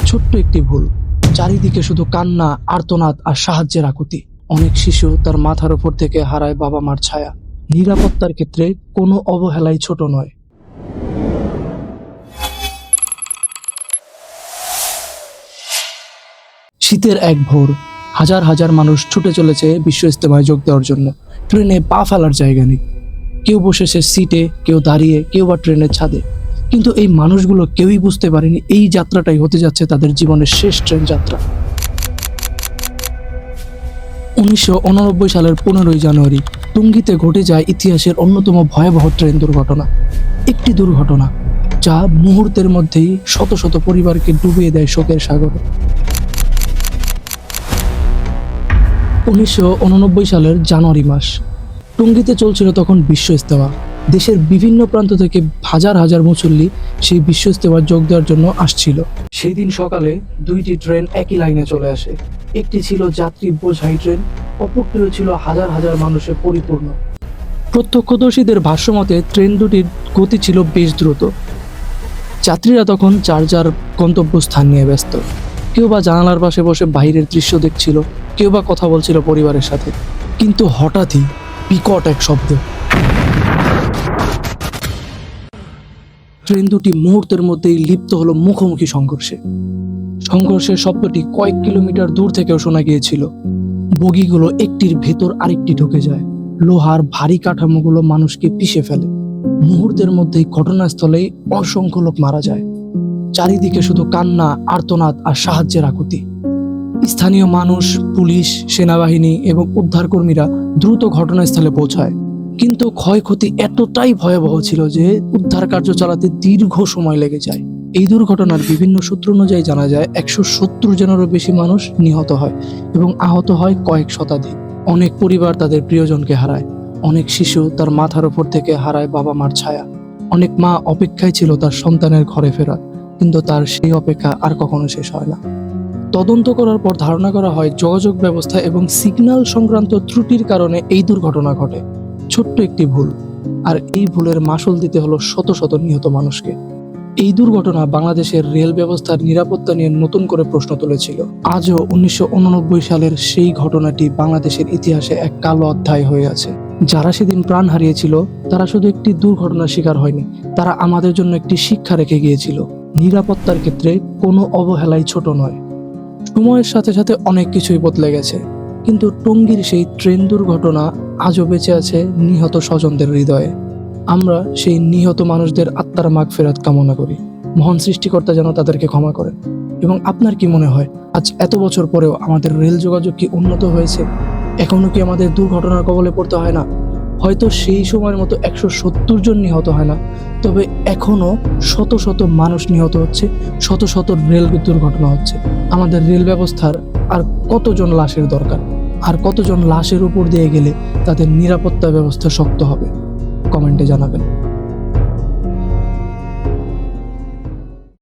ছোট্ট একটি ভুল, চারিদিকে শুধু কান্না, আর্তনাদ আর সাহায্যের আকুতি। অনেক শিশু তার মাথার উপর থেকে হারায় বাবা মার ছায়া। নিরাপত্তার ক্ষেত্রে কোনো অবহেলাই ছোট নয়। শীতের এক ভোর, হাজার হাজার মানুষ ছুটে চলেছে বিশ্ব ইজতেমায় যোগ দেওয়ার জন্য। ট্রেনে পা ফেলার জায়গা নেই। কেউ বসেছে সিটে, কেউ দাঁড়িয়ে, কেউ বা ট্রেনের ছাদে। কিন্তু এই মানুষগুলো কেউই বুঝতে পারেনি এই যাত্রাটাই হতে যাচ্ছে তাদের জীবনের শেষ ট্রেন যাত্রা। 1989 সালের 15 জানুয়ারি টঙ্গীতে ঘটে যায় ইতিহাসের অন্যতম ভয়াবহ ট্রেন দুর্ঘটনা। একটি দুর্ঘটনা যা মুহূর্তের মধ্যেই শত শত পরিবারকে ডুবিয়ে দেয় শোকের সাগরে। 1989 সালের জানুয়ারি মাস, টঙ্গীতে চলছিল তখন বিশ্ব ইজতেমা। দেশের বিভিন্ন প্রান্ত থেকে হাজার হাজার মুসল্লি সেই বিশ্ব ইজতেমায় যোগ দেওয়ার জন্য আসছিল। সেই দিন সকালে দুইটি ট্রেন একই লাইনে চলে আসে। একটি ছিল যাত্রী বোঝাই ট্রেন, অপরটিও ছিল হাজার হাজার মানুষে পরিপূর্ণ। প্রত্যক্ষদর্শীদের ভাষ্যমতে ট্রেন দুটির গতি ছিল বেশ দ্রুত। যাত্রীরা তখন যার যার গন্তব্যস্থান নিয়ে ব্যস্ত। কেউ বা জানালার পাশে বসে বাইরের দৃশ্য দেখছিল, কেউ বা কথা বলছিল পরিবারের সাথে। কিন্তু হঠাৎই বিকট এক শব্দ। ট্রেন দুটি মুহূর্তের মধ্যেই লিপ্ত হলো মুখোমুখি সংঘর্ষে। সংঘর্ষের শব্দটি কয়েক কিলোমিটার দূর থেকেও শোনা গিয়েছিল। বগিগুলো একটির ভেতর আরেকটি ঢুকে যায়। লোহার ভারী কাঠামোগুলো মানুষকে পিষে ফেলে। মুহূর্তের মধ্যেই ঘটনাস্থলেই অসংখ্য লোক মারা যায়। চারিদিকে শুধু কান্না, আর্তনাদ আর সাহায্যের আকুতি। স্থানীয় মানুষ, পুলিশ, সেনাবাহিনী এবং উদ্ধারকর্মীরা দ্রুত ঘটনাস্থলে পৌঁছায়। কিন্তু ক্ষয়ক্ষতি এতটাই ভয়াবহ ছিল যে উদ্ধার কার্য চালাতে দীর্ঘ সময় লেগে যায়। এই দুর্ঘটনার বিভিন্ন সূত্র অনুযায়ী জানা যায় 170 জনেরও বেশি মানুষ নিহত হয় এবং আহত হয় কয়েক শতাধিক। অনেক পরিবার তাদের প্রিয়জনকে হারায়। অনেক শিশু তার মাথার উপর থেকে হারায় বাবা মার ছায়া। অনেক মা অপেক্ষায় ছিল তার সন্তানের ঘরে ফেরার, কিন্তু তার সেই অপেক্ষা আর কখনো শেষ হয় না। তদন্ত করার পর ধারণা করা হয় যোগাযোগ ব্যবস্থা এবং সিগন্যাল সংক্রান্ত ত্রুটির কারণে এই দুর্ঘটনা ঘটে। ছোট্ট একটি ভুল, আর এই ভুলের মাসুল দিতে হলো শত শত নিহত মানুষকে। এই দুর্ঘটনা বাংলাদেশের রেল ব্যবস্থার নিরাপত্তা নিয়ে নতুন করে প্রশ্ন তুলেছিল। আজও 1989 সালের সেই ঘটনাটি বাংলাদেশের ইতিহাসে এক কালো অধ্যায় হয়ে আছে। যারা সেদিন প্রাণ হারিয়েছিল তারা শুধু একটি দুর্ঘটনার শিকার হয়নি, তারা আমাদের জন্য একটি শিক্ষা রেখে গিয়েছিল। নিরাপত্তার ক্ষেত্রে কোনো অবহেলাই ছোট নয়। সময়ের সাথে সাথে অনেক কিছুই বদলে গেছে, কিন্তু টঙ্গীর সেই ট্রেন দুর্ঘটনা আজও বেঁচে আছে নিহত স্বজনদের হৃদয়ে। আমরা সেই নিহত মানুষদের আত্মার মাগফিরাত কামনা করি। মহান সৃষ্টিকর্তা যেন তাদেরকে ক্ষমা করেন। এবং আপনার কি মনে হয়, আজ এত বছর পরেও আমাদের রেল যোগাযোগ কি উন্নত হয়েছে? এখনো কি আমাদের দুর্ঘটনার কবলে পড়তে হয় না? হয়তো সেই সময়ের মতো 170 জন নিহত হয় না, তবে এখনো শত শত মানুষ নিহত হচ্ছে, শত শত রেল দুর্ঘটনা হচ্ছে। আমাদের রেল ব্যবস্থার আর কতজন লাশের দরকার? আর কতজন লাশের উপর দিয়ে গেলে তাদের নিরাপত্তা ব্যবস্থা শক্ত হবে? কমেন্টে জানাবেন।